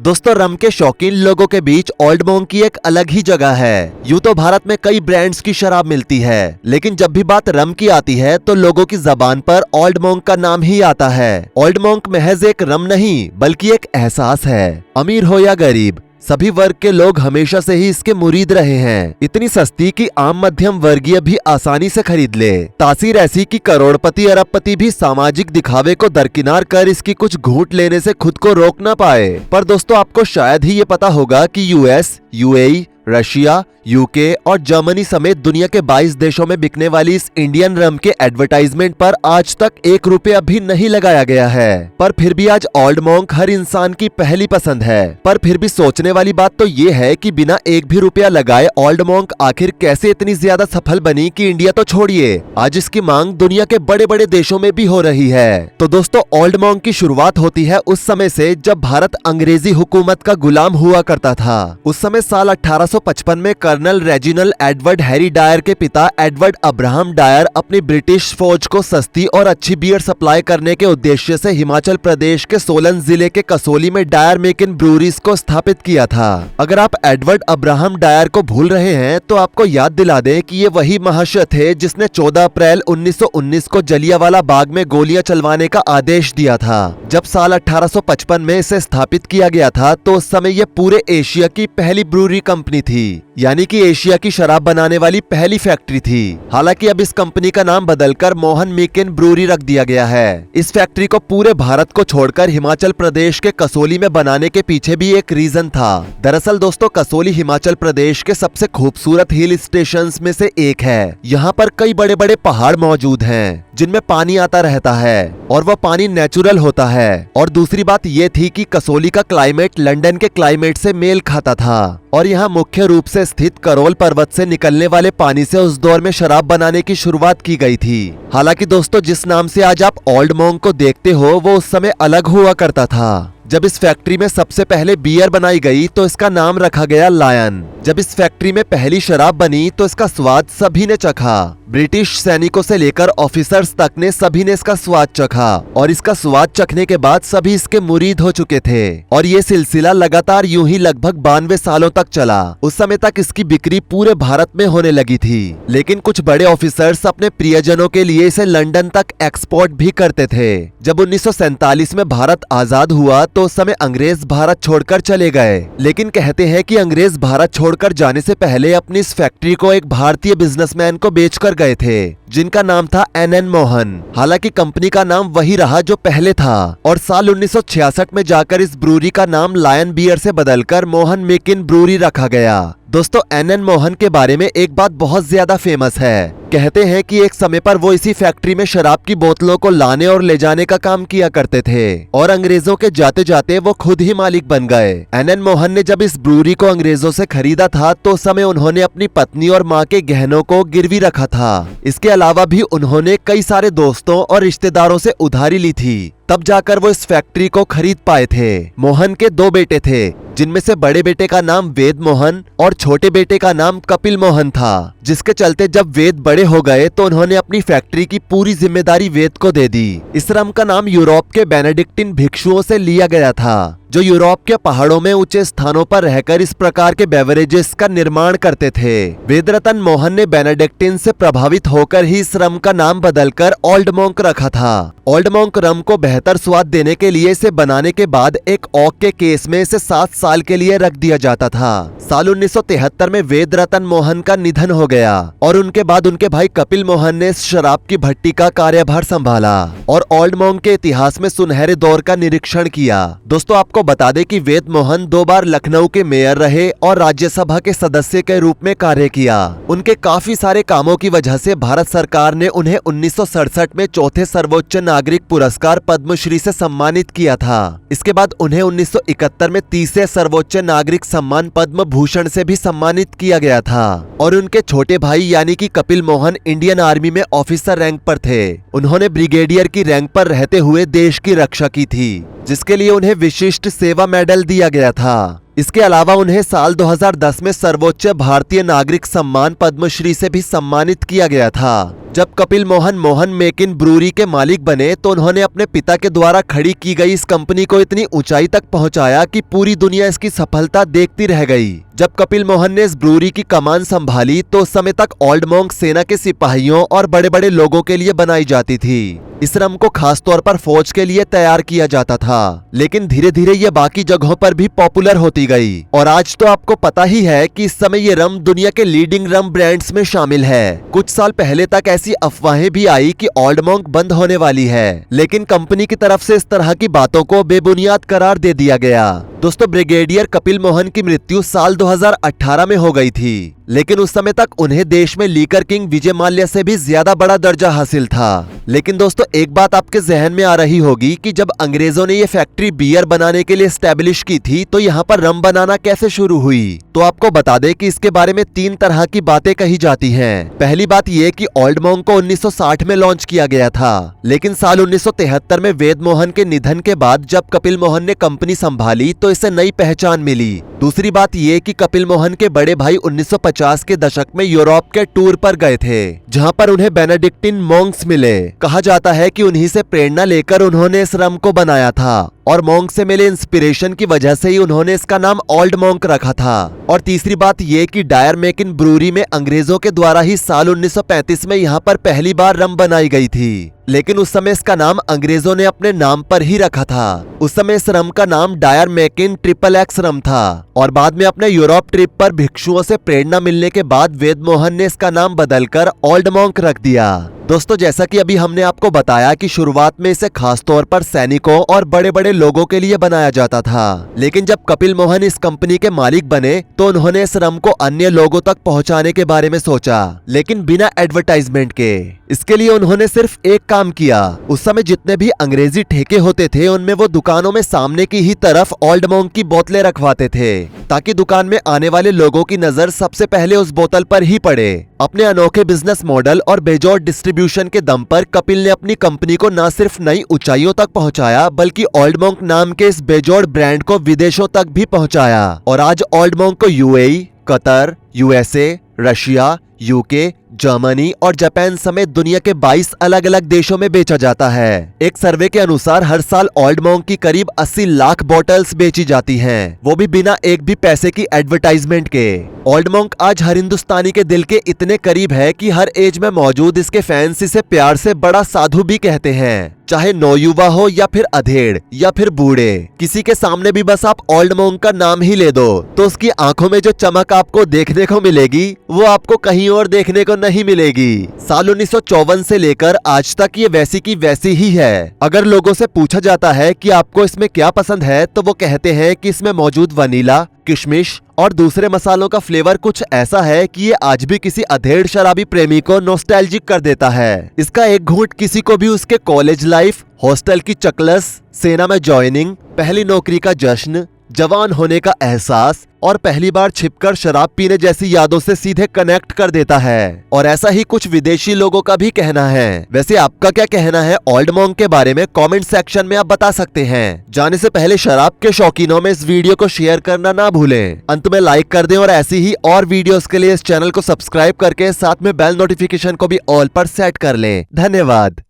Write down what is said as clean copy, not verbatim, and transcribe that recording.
दोस्तों, रम के शौकीन लोगों के बीच ओल्ड मोंक की एक अलग ही जगह है। यूं तो भारत में कई ब्रांड्स की शराब मिलती है, लेकिन जब भी बात रम की आती है तो लोगों की जबान पर ओल्ड मोंक का नाम ही आता है। ओल्ड मोंक महज एक रम नहीं बल्कि एक एहसास है। अमीर हो या गरीब, सभी वर्ग के लोग हमेशा से ही इसके मुरीद रहे हैं। इतनी सस्ती कि आम मध्यम वर्गीय भी आसानी से खरीद ले। तासीर ऐसी कि करोड़पति अरबपति भी सामाजिक दिखावे को दरकिनार कर इसकी कुछ घूंट लेने से खुद को रोक न पाए। पर दोस्तों, आपको शायद ही ये पता होगा कि यूएस, यूएई, रशिया, यूके और जर्मनी समेत दुनिया के 22 देशों में बिकने वाली इस इंडियन रम के एडवर्टाइजमेंट पर आज तक 1 रुपया भी नहीं लगाया गया है। पर फिर भी आज ओल्ड मोंक हर इंसान की पहली पसंद है। पर फिर भी सोचने वाली बात तो ये है कि बिना 1 भी रुपया लगाए ओल्ड मोंक आखिर कैसे इतनी ज्यादा सफल बनी कि इंडिया तो छोड़िए, आज इसकी मांग दुनिया के बड़े बड़े देशों में भी हो रही है। तो दोस्तों, ओल्ड मोंक की शुरुआत होती है उस समय से जब भारत अंग्रेजी हुकूमत का गुलाम हुआ करता था। उस समय साल 1855 में colonel Reginald Edward Harry Dyer के पिता एडवर्ड अब्राहम डायर अपनी ब्रिटिश फौज को सस्ती और अच्छी बियर सप्लाई करने के उद्देश्य से हिमाचल प्रदेश के सोलन जिले के कसोली में डायर मेकिन ब्रूरीज को स्थापित किया था। अगर आप एडवर्ड अब्राहम डायर को भूल रहे हैं तो आपको याद दिला दें कि ये वही महाशय थे जिसने 14 अप्रैल 1919 को जलियांवाला बाग में गोलियां चलवाने का आदेश दिया था। जब साल 1855 में इसे स्थापित किया गया था तो उस समय यह पूरे एशिया की पहली ब्रूरी कंपनी थी, यानी कि एशिया की शराब बनाने वाली पहली फैक्ट्री थी। हालांकि अब इस कंपनी का नाम बदलकर मोहन मेकिन ब्रूरी रख दिया गया है। इस फैक्ट्री को पूरे भारत को छोड़कर हिमाचल प्रदेश के कसोली में बनाने के पीछे भी एक रीजन था। दरअसल दोस्तों, कसोली हिमाचल प्रदेश के सबसे खूबसूरत हिल स्टेशंस में से एक है। यहाँ पर कई बड़े बड़े पहाड़ मौजूद हैं जिनमें पानी आता रहता है और वह पानी नेचुरल होता है। और दूसरी बात यह थी कि कसोली का क्लाइमेट लंदन के क्लाइमेट से मेल खाता था और यहाँ मुख्य रूप से स्थित करोल पर्वत से निकलने वाले पानी से उस दौर में शराब बनाने की शुरुआत की गई थी। हालांकि दोस्तों, जिस नाम से आज आप ओल्ड मोंक को देखते हो वो उस समय अलग हुआ करता था। जब इस फैक्ट्री में सबसे पहले बियर बनाई गई तो इसका नाम रखा गया लायन। जब इस फैक्ट्री में पहली शराब बनी तो इसका स्वाद सभी ने चखा। ब्रिटिश सैनिकों से लेकर ऑफिसर्स तक ने सभी ने इसका स्वाद चखा और इसका स्वाद चखने के बाद सभी इसके मुरीद हो चुके थे। और ये सिलसिला लगातार यूं ही लगभग 92 सालों तक चला। उस समय तक इसकी बिक्री पूरे भारत में होने लगी थी, लेकिन कुछ बड़े ऑफिसर्स अपने प्रियजनों के लिए इसे लंदन तक एक्सपोर्ट भी करते थे। जब 1947 में भारत आजाद हुआ तो उस समय अंग्रेज भारत छोड़कर चले गए, लेकिन कहते हैं कि अंग्रेज भारत छोड़कर जाने से पहले अपनी इस फैक्ट्री को एक भारतीय बिजनेसमैन को बेचकर गए थे जिनका नाम था एन मोहन। हालांकि कंपनी का नाम वही रहा जो पहले था और साल 1966 में जाकर इस ब्रूरी का नाम लायन बियर से बदलकर मोहन मेकिन ब्रूरी रखा गया। दोस्तों, एन मोहन के बारे में एक बात बहुत ज्यादा फेमस है। कहते हैं कि एक समय पर वो इसी फैक्ट्री में शराब की बोतलों को लाने और ले जाने का काम किया करते थे और अंग्रेजों के जाते जाते वो खुद ही मालिक बन गए। एन मोहन ने जब इस ब्रूरी को अंग्रेजों से खरीदा था तो उस समय उन्होंने अपनी पत्नी और माँ के गहनों को गिरवी रखा था। इसके अलावा भी उन्होंने कई सारे दोस्तों और रिश्तेदारों से उधारी ली थी, तब जाकर वो इस फैक्ट्री को खरीद पाए थे। मोहन के 2 बेटे थे, जिनमें से बड़े बेटे का नाम वेद मोहन और छोटे बेटे का नाम कपिल मोहन था, जिसके चलते जब वेद बड़े हो गए तो उन्होंने अपनी फैक्ट्री की पूरी जिम्मेदारी वेद को दे दी। इस रम का नाम यूरोप के बेनेडिक्टिन भिक्षुओं से लिया गया था, जो यूरोप के पहाड़ों में ऊंचे स्थानों पर रहकर इस प्रकार के बेवरेजेस का निर्माण करते थे। वेदरतन मोहन ने बेनेडिक्टिन से प्रभावित होकर ही इस रम का नाम बदलकर ओल्ड मोंक रखा था। ओल्ड मोंक रम को बेहतर स्वाद देने के लिए इसे बनाने के बाद एक ओक के केस में इसे 7 साल के लिए रख दिया जाता था। साल 1973 में वेदरतन मोहन का निधन हो गया और उनके बाद उनके भाई कपिल मोहन ने इस शराब की भट्टी का कार्यभार संभाला और ओल्ड मोंक के इतिहास में सुनहरे दौर का निरीक्षण किया। दोस्तों, आपको बता दें कि वेद मोहन 2 बार लखनऊ के मेयर रहे और राज्यसभा के सदस्य के रूप में कार्य किया। उनके काफी सारे कामों की वजह से भारत सरकार ने उन्हें 1967 में चौथे सर्वोच्च नागरिक पुरस्कार पद्मश्री से सम्मानित किया था। इसके बाद उन्हें 1971 में 30वें सर्वोच्च नागरिक सम्मान पद्म भूषण से भी सम्मानित किया गया था। और उनके छोटे भाई यानी कि कपिल मोहन इंडियन आर्मी में ऑफिसर रैंक पर थे। उन्होंने ब्रिगेडियर की रैंक पर रहते हुए देश की रक्षा की थी, जिसके लिए उन्हें विशिष्ट सेवा मेडल दिया गया था। इसके अलावा उन्हें साल 2010 में सर्वोच्च भारतीय नागरिक सम्मान पद्मश्री से भी सम्मानित किया गया था। जब कपिल मोहन मोहन मेकिन ब्रूरी के मालिक बने तो उन्होंने अपने पिता के द्वारा खड़ी की गई इस कंपनी को इतनी ऊंचाई तक पहुंचाया कि पूरी दुनिया इसकी सफलता देखती रह गई। जब कपिल मोहन ने इस ब्रूरी की कमान संभाली तो उस समय तक ओल्ड मोंक सेना के सिपाहियों और बड़े बड़े लोगों के लिए बनाई जाती थी। इस रम को खास तौर पर फौज के लिए तैयार किया जाता था, लेकिन धीरे धीरे ये बाकी जगहों पर भी पॉपुलर होती गई और आज तो आपको पता ही है कि इस समय ये रम दुनिया के लीडिंग रम ब्रांड्स में शामिल है। कुछ साल पहले तक ऐसी अफवाहें भी आई कि ओल्ड मोंक बंद होने वाली है, लेकिन कंपनी की तरफ से इस तरह की बातों को बेबुनियाद करार दे दिया गया। दोस्तों, ब्रिगेडियर कपिल मोहन की मृत्यु साल 2018 में हो गई थी, लेकिन उस समय तक उन्हें देश में लीकर किंग विजय माल्या से भी ज्यादा बड़ा दर्जा हासिल था। लेकिन दोस्तों, एक बात आपके जहन में आ रही होगी कि जब अंग्रेजों ने ये फैक्ट्री बियर बनाने के लिए स्टैब्लिश की थी तो यहाँ पर रम बनाना कैसे शुरू हुई। तो आपको बता दें कि इसके बारे में 3 तरह की बातें कही जाती हैं। पहली बात ये कि ओल्ड मोंक को 1960 में लॉन्च किया गया था, लेकिन साल 1973 में वेद मोहन के निधन के बाद जब कपिल मोहन ने कंपनी संभाली तो इसे नई पहचान मिली। दूसरी बात ये कि कपिल मोहन के बड़े भाई 1950 के दशक में यूरोप के टूर पर गए थे, जहां पर उन्हें बेनेडिक्टिन मॉन्क्स मिले। कहा जाता है कि उन्हीं से प्रेरणा लेकर उन्होंने इस रम को बनाया था और मॉन्क से मिले इंस्पिरेशन की वजह से ही उन्होंने इसका नाम ओल्ड मोंक रखा था। और तीसरी बात ये कि डायर मेकिन ब्रूरी में अंग्रेजों के द्वारा ही साल 1935 में यहाँ पर पहली बार रम बनाई गई थी, लेकिन उस समय इसका नाम अंग्रेजों ने अपने नाम पर ही रखा था। उस समय इस रम का नाम डायर मेकिन XXX रम था और बाद में अपने यूरोप ट्रिप पर भिक्षुओं से प्रेरणा मिलने के बाद वेद मोहन ने इसका नाम बदलकर ओल्ड मोंक रख दिया। दोस्तों, जैसा कि अभी हमने आपको बताया कि शुरुआत में इसे खास तौर पर सैनिकों और बड़े बड़े लोगों के लिए बनाया जाता था, लेकिन जब कपिल मोहन इस कंपनी के मालिक बने तो उन्होंने इस रम को अन्य लोगों तक पहुंचाने के बारे में सोचा, लेकिन बिना एडवर्टाइजमेंट के। इसके लिए उन्होंने सिर्फ एक काम किया। उस समय जितने भी अंग्रेजी ठेके होते थे उनमें वो दुकानों में सामने की ही तरफ ओल्ड मोंक की बोतलें रखवाते थे, ताकि दुकान में आने वाले लोगों की नजर सबसे पहले उस बोतल पर ही पड़े। अपने अनोखे बिजनेस मॉडल और बेजोड़ डिस्ट्रीब्यूशन के दम पर कपिल ने अपनी कंपनी को न सिर्फ नई ऊंचाइयों तक पहुंचाया, बल्कि ओल्ड मोंक नाम के इस बेजोड़ ब्रांड को विदेशों तक भी पहुंचाया। और आज ओल्ड मोंक को UAE, Qatar, USA, Russia, UK, Germany और जापान समेत दुनिया के 22 अलग अलग देशों में बेचा जाता है। एक सर्वे के अनुसार हर साल ओल्ड मोंक की करीब 80 लाख बॉटल्स बेची जाती हैं, वो भी बिना एक भी पैसे की एडवर्टाइजमेंट के। ओल्ड मोंक आज हर हिंदुस्तानी के दिल के इतने करीब है कि हर एज में मौजूद इसके फैंस इसे प्यार से बड़ा साधु भी कहते हैं। चाहे नौयुवा हो या फिर अधेड़ या फिर बूढ़े, किसी के सामने भी बस आप ओल्ड मोंक का नाम ही ले दो तो उसकी आंखों में जो चमक आपको देखने को मिलेगी वो आपको कहीं और देखने को नहीं मिलेगी। साल 1954 से लेकर आज तक ये वैसी की वैसी ही है। अगर लोगों से पूछा जाता है कि आपको इसमें क्या पसंद है तो वो कहते हैं कि इसमें मौजूद वनीला, किशमिश और दूसरे मसालों का फ्लेवर कुछ ऐसा है कि ये आज भी किसी अधेड़ शराबी प्रेमी को नॉस्टैल्जिक कर देता है। इसका एक घूंट किसी को भी उसके कॉलेज लाइफ, हॉस्टल की चकलस, सेना में ज्वाइनिंग, पहली नौकरी का जश्न, जवान होने का एहसास और पहली बार छिपकर शराब पीने जैसी यादों से सीधे कनेक्ट कर देता है। और ऐसा ही कुछ विदेशी लोगों का भी कहना है। वैसे आपका क्या कहना है ओल्ड मोंक के बारे में कमेंट सेक्शन में आप बता सकते हैं। जाने से पहले शराब के शौकीनों में इस वीडियो को शेयर करना ना भूलें। अंत में लाइक कर दें और ऐसी ही और वीडियोस के लिए इस चैनल को सब्सक्राइब करके साथ में बेल नोटिफिकेशन को भी ऑल पर सेट कर लें। धन्यवाद।